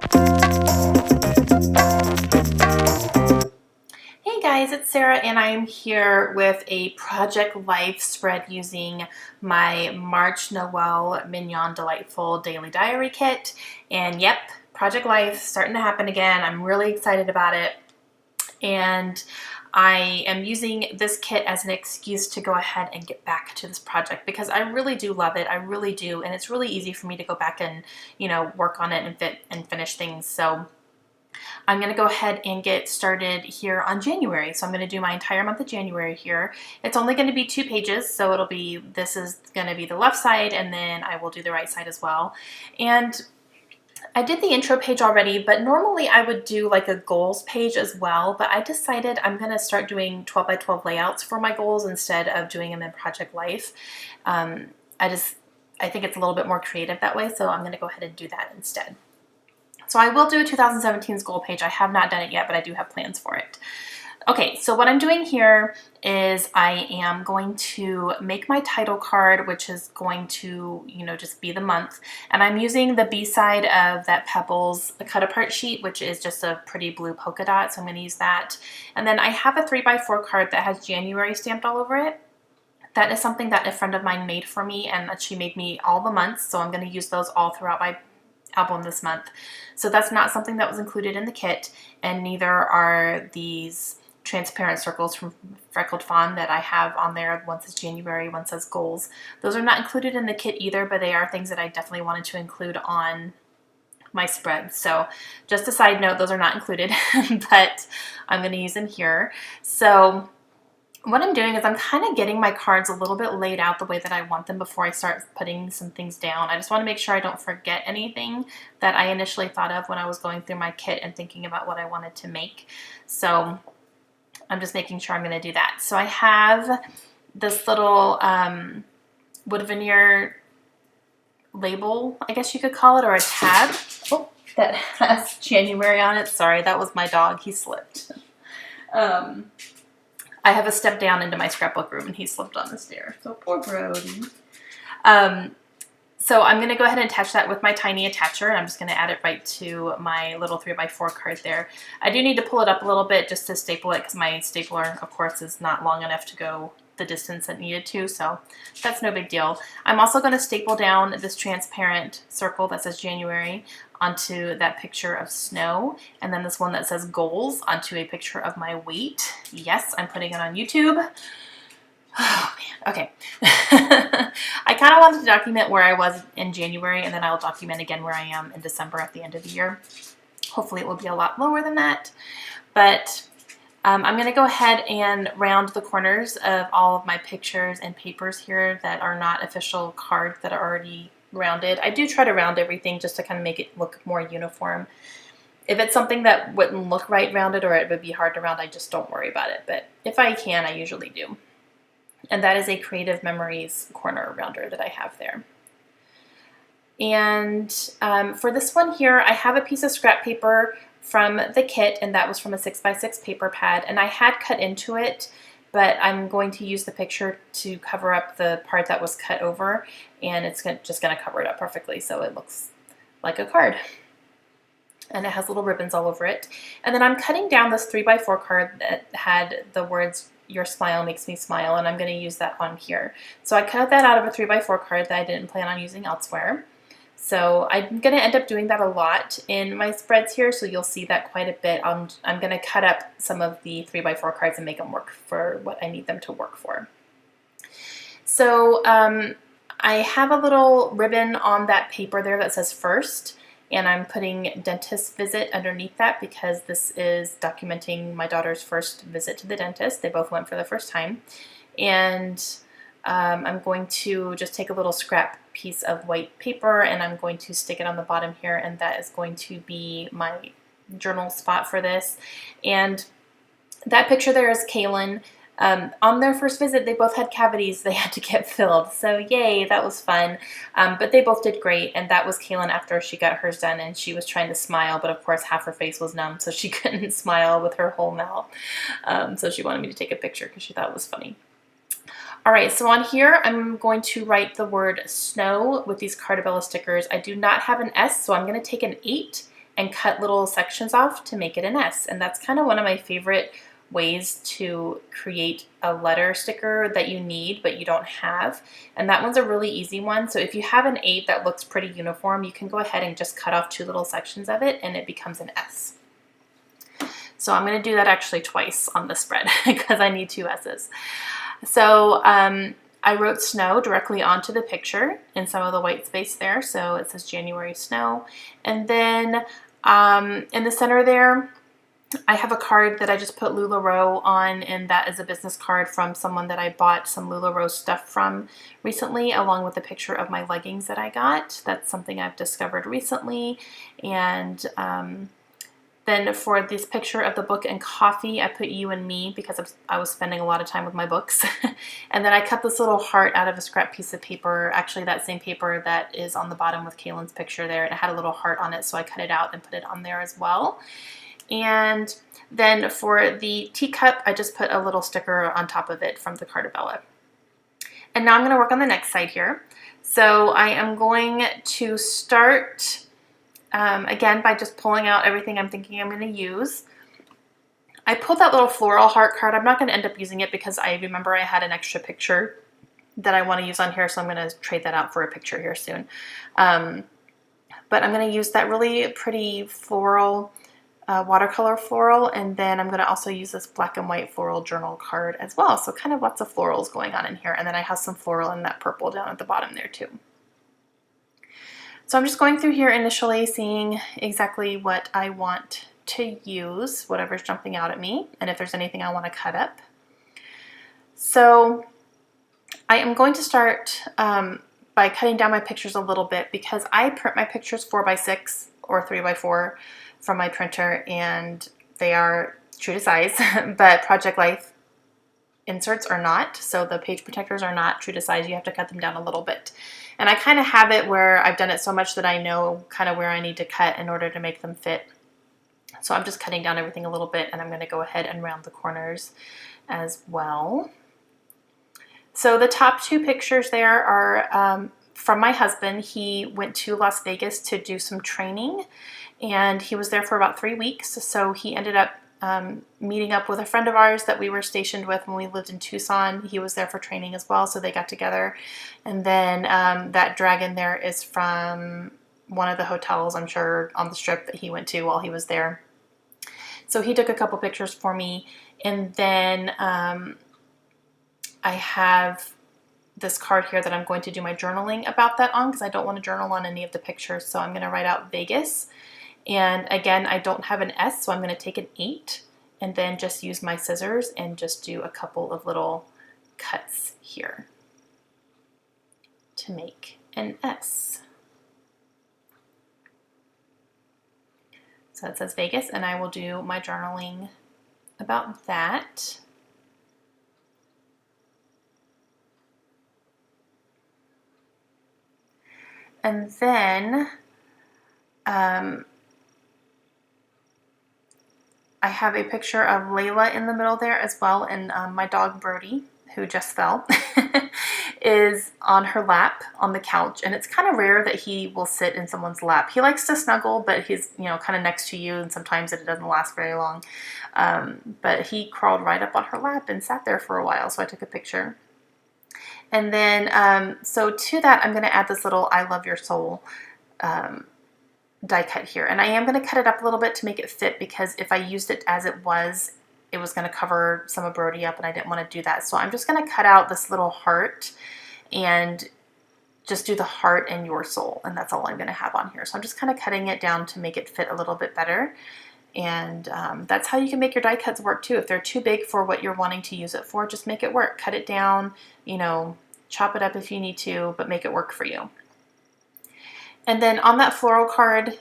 Hey guys, it's Sarah and I'm here with a Project Life spread using my March Noel Mignon Delightful Daily Diary Kit. And yep, Project Life starting to happen again. I'm really excited about it. And I am using this kit as an excuse to go ahead and get back to this project because I really do love it. I really do. And it's really easy for me to go back and, work on it and finish things. So I'm going to go ahead and get started here on January. So I'm going to do my entire month of January here. It's only going to be 2 pages, so this is going to be the left side, and then I will do the right side as well. And I did the intro page already, but normally I would do like a goals page as well, but I decided I'm going to start doing 12 by 12 layouts for my goals instead of doing them in Project Life. I think it's a little bit more creative that way, so I'm going to go ahead and do that instead. So I will do a 2017's goal page. I have not done it yet, but I do have plans for it. Okay, so what I'm doing here is I am going to make my title card, which is going to, just be the month. And I'm using the B side of that Pebbles cut apart sheet, which is just a pretty blue polka dot. So I'm going to use that. And then I have a 3x4 card that has January stamped all over it. That is something that a friend of mine made for me, and she made me all the months. So I'm going to use those all throughout my album this month. So that's not something that was included in the kit, and neither are these transparent circles from Freckled Fawn that I have on there. One says January, one says goals. Those are not included in the kit either, but they are things that I definitely wanted to include on my spread. So just a side note, those are not included, but I'm going to use them here. So what I'm doing is I'm kind of getting my cards a little bit laid out the way that I want them before I start putting some things down. I just want to make sure I don't forget anything that I initially thought of when I was going through my kit and thinking about what I wanted to make. So I'm just making sure I'm going to do that. So I have this little wood veneer label, I guess you could call it, or a tab. Oh, that has January on it. Sorry, that was my dog. He slipped. I have a step down into my scrapbook room and he slipped on the stair. So poor Brody. So I'm going to go ahead and attach that with my tiny attacher, and I'm just going to add it right to my little 3x4 card there. I do need to pull it up a little bit just to staple it because my stapler, of course, is not long enough to go the distance it needed to, so that's no big deal. I'm also going to staple down this transparent circle that says January onto that picture of snow, and then this one that says goals onto a picture of my weight. Yes, I'm putting it on YouTube. Oh man, okay. I kind of wanted to document where I was in January, and then I'll document again where I am in December at the end of the year. Hopefully it will be a lot lower than that, but I'm going to go ahead and round the corners of all of my pictures and papers here that are not official cards that are already rounded. I do try to round everything just to kind of make it look more uniform. If it's something that wouldn't look right rounded or it would be hard to round, I just don't worry about it. But if I can, I usually do. And that is a Creative Memories corner rounder that I have there. And for this one here, I have a piece of scrap paper from the kit, and that was from a 6x6 paper pad, and I had cut into it, but I'm going to use the picture to cover up the part that was cut over, and it's just going to cover it up perfectly so it looks like a card. And it has little ribbons all over it. And then I'm cutting down this 3x4 card that had the words, "Your smile makes me smile," and I'm going to use that on here. So I cut that out of a 3x4 card that I didn't plan on using elsewhere. So I'm going to end up doing that a lot in my spreads here, so you'll see that quite a bit. I'm going to cut up some of the 3x4 cards and make them work for what I need them to work for. So I have a little ribbon on that paper there that says first, and I'm putting dentist visit underneath that because this is documenting my daughter's first visit to the dentist. They both went for the first time. And I'm going to just take a little scrap piece of white paper and I'm going to stick it on the bottom here, and that is going to be my journal spot for this. And that picture there is Kaylin. On their first visit, they both had cavities they had to get filled. So yay, that was fun. But they both did great, and that was Kaylin after she got hers done, and she was trying to smile, but of course half her face was numb, so she couldn't smile with her whole mouth. So she wanted me to take a picture because she thought it was funny. All right, so on here, I'm going to write the word snow with these Cartabella stickers. I do not have an S, so I'm going to take an 8 and cut little sections off to make it an S. And that's kind of one of my favorite ways to create a letter sticker that you need but you don't have. And that one's a really easy one. So if you have an 8 that looks pretty uniform, you can go ahead and just cut off 2 little sections of it and it becomes an S. So I'm going to do that actually twice on the spread because I need 2 S's. So I wrote snow directly onto the picture in some of the white space there. So it says January snow. And then in the center there, I have a card that I just put LuLaRoe on, and that is a business card from someone that I bought some LuLaRoe stuff from recently, along with a picture of my leggings that I got. That's something I've discovered recently. And then for this picture of the book and coffee, I put you and me because I was spending a lot of time with my books. And then I cut this little heart out of a scrap piece of paper, actually that same paper that is on the bottom with Kaylin's picture there. And it had a little heart on it, so I cut it out and put it on there as well. And then for the teacup, I just put a little sticker on top of it from the Cartabella. And now I'm going to work on the next side here. So I am going to start, again, by just pulling out everything I'm thinking I'm going to use. I pulled that little floral heart card. I'm not going to end up using it because I remember I had an extra picture that I want to use on here, so I'm going to trade that out for a picture here soon. But I'm going to use that really pretty floral watercolor floral, and then I'm going to also use this black and white floral journal card as well. So kind of lots of florals going on in here, and then I have some floral in that purple down at the bottom there too. So I'm just going through here initially, seeing exactly what I want to use, whatever's jumping out at me, and if there's anything I want to cut up. So I am going to start by cutting down my pictures a little bit because I print my pictures 4x6 or 3x4 from my printer, and they are true to size, but Project Life inserts are not, so the page protectors are not true to size. You have to cut them down a little bit. And I kind of have it where I've done it so much that I know kind of where I need to cut in order to make them fit. So I'm just cutting down everything a little bit, and I'm going to go ahead and round the corners as well. So the top 2 pictures there are from my husband. He went to Las Vegas to do some training, and he was there for about 3 weeks. So he ended up meeting up with a friend of ours that we were stationed with when we lived in Tucson. He was there for training as well, so they got together. And then that dragon there is from one of the hotels, I'm sure, on the strip that he went to while he was there. So he took a couple pictures for me, and then I have this card here that I'm going to do my journaling about that on because I don't want to journal on any of the pictures. So I'm going to write out Vegas. And again, I don't have an S, so I'm going to take an 8 and then just use my scissors and just do a couple of little cuts here to make an S. So it says Vegas, and I will do my journaling about that. And then I have a picture of Layla in the middle there as well, and my dog Brody, who just fell, is on her lap on the couch, and it's kind of rare that he will sit in someone's lap. He likes to snuggle, but he's, you know, kind of next to you, and sometimes it doesn't last very long. But he crawled right up on her lap and sat there for a while, so I took a picture. And then, so to that, I'm going to add this little I Love Your Soul die cut here. And I am going to cut it up a little bit to make it fit, because if I used it as it was going to cover some of Brody up, and I didn't want to do that. So I'm just going to cut out this little heart and just do the heart and your soul, and that's all I'm going to have on here. So I'm just kind of cutting it down to make it fit a little bit better. And that's how you can make your die cuts work too. If they're too big for what you're wanting to use it for, just make it work. Cut it down, you know, chop it up if you need to, but make it work for you. And then on that floral card,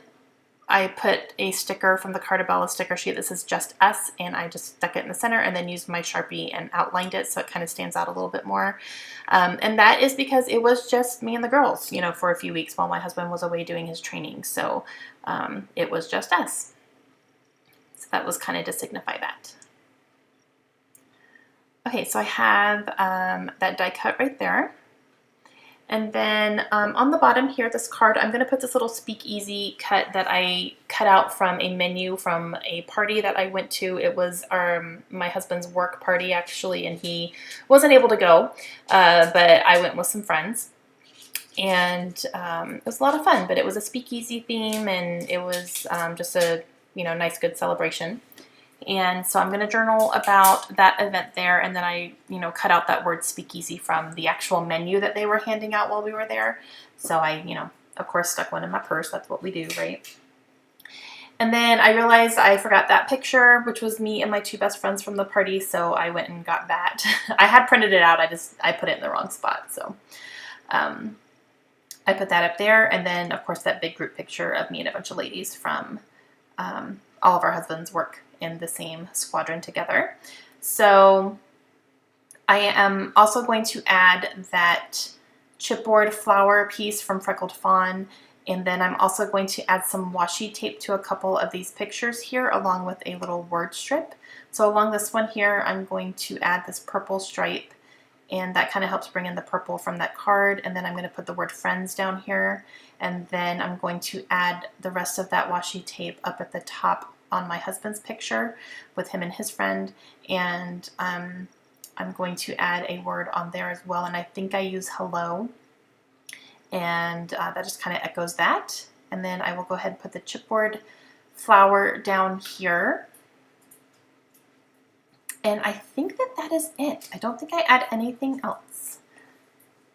I put a sticker from the Cartabella sticker sheet that says Just Us, and I just stuck it in the center and then used my Sharpie and outlined it so it kind of stands out a little bit more. And that is because it was just me and the girls, you know, for a few weeks while my husband was away doing his training. So it was just us. So that was kind of to signify that. Okay, so I have that die cut right there. And then on the bottom here, this card, I'm going to put this little speakeasy cut that I cut out from a menu from a party that I went to. It was my husband's work party, actually, and he wasn't able to go, but I went with some friends. And it was a lot of fun, but it was a speakeasy theme, and it was just a nice, good celebration. And so I'm going to journal about that event there, and then I, cut out that word speakeasy from the actual menu that they were handing out while we were there. So I, of course, stuck one in my purse. That's what we do, right? And then I realized I forgot that picture, which was me and my two best friends from the party, so I went and got that. I had printed it out, I put it in the wrong spot, so I put that up there, and then, of course, that big group picture of me and a bunch of ladies from all of our husbands work in the same squadron together. So I am also going to add that chipboard flower piece from Freckled Fawn, and then I'm also going to add some washi tape to a couple of these pictures here, along with a little word strip. So along this one here, I'm going to add this purple stripe, and that kind of helps bring in the purple from that card. And then I'm going to put the word friends down here, and then I'm going to add the rest of that washi tape up at the top on my husband's picture with him and his friend, and I'm going to add a word on there as well, and I think I use hello, and that just kind of echoes that. And then I will go ahead and put the chipboard flower down here, and I think that is it. I don't think I add anything else.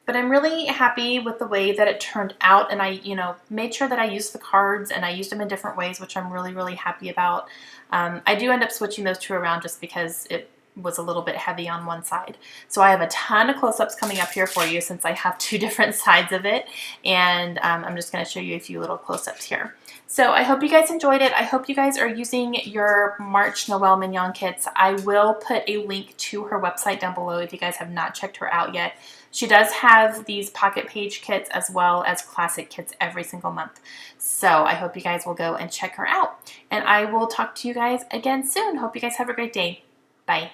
But I'm really happy with the way that it turned out, and I, made sure that I used the cards, and I used them in different ways, which I'm really, really happy about. I do end up switching those two around just because it was a little bit heavy on one side. So I have a ton of close-ups coming up here for you since I have two different sides of it, and I'm just going to show you a few little close-ups here. So I hope you guys enjoyed it. I hope you guys are using your March Noel Mignon kits. I will put a link to her website down below if you guys have not checked her out yet. She does have these pocket page kits as well as classic kits every single month. So I hope you guys will go and check her out. And I will talk to you guys again soon. Hope you guys have a great day. Bye.